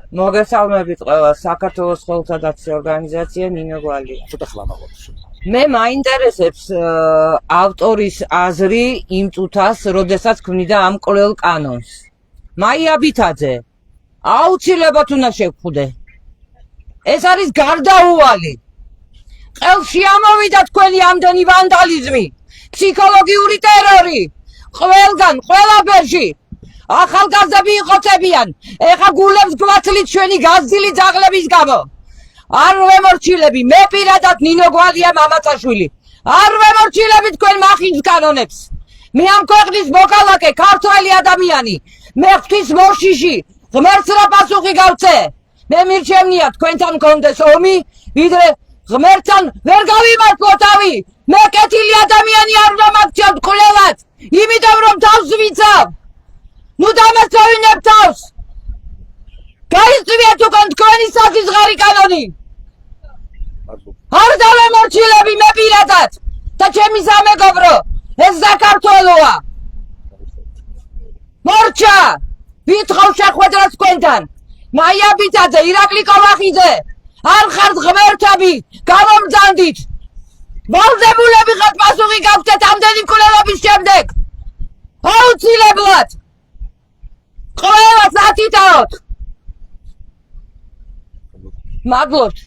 მოგესალმებით ყველა საქართველოს ხელოსნობის ორგანიზაცია ნინო გვალია. ცოტა ხლამაღლობს. მე მაინტერესებს ავტორის აზრი იმ წუთას, როდესაც ქმნიდა ამ კვლელ კანონს. მაია ბითაძე, აუცილებლად უნდა შეგხვდე. ეს არის გარდაუვალი. ყელში ამოვიდა თქვენი ამდენი ვანდალიზმი, ფსიქოლოგიური ტერორი, ყველგან, ყველაფერში. ახალგაზრდები იყოცებიან, ეხა გულებს გვათლით ჩვენი გაზრდილი ძაღლების გამო. არ ვემორჩილები, მე პირადად ნინო გვალია მამაცაშვილი. არ ვემორჩილები თქვენ მახინჯ კანონებს. მე ამ ქვეყნის მოქალაქე, ქართველი ადამიანი, მე ღვთის მოშიში, ღმერთს რა პასუხი გავცე. მე მირჩევნია თქვენთან გქონდეს ომი, ვიდრე ღმერთთან ვერ გავიმართლო თავი. მე კეთილი ადამიანი არ მომაქცევ კვლევად, იმიტომ რომ თავს ვიცავ. ნუ დამეცოვინებ თავს. გაიწვიეთ უკან თქვენი სასიზღარი კანონი. არ დავემორჩილები მე პირადად და ჩემი სამეგობრო, ეს საქართველოა. მორჩა, ვითხოვ შეხვედრას თქვენთან. მაია ბითაძე, ირაკლი კოვახიძე, არ ხართ ღმერთები, გამომბრძანდით. ვალდებულები ხართ პასუხი გავცეთ ამდენი მკვლელობის შემდეგ. აუცილებლად. ყველას ათითაოთ. მადლობთ.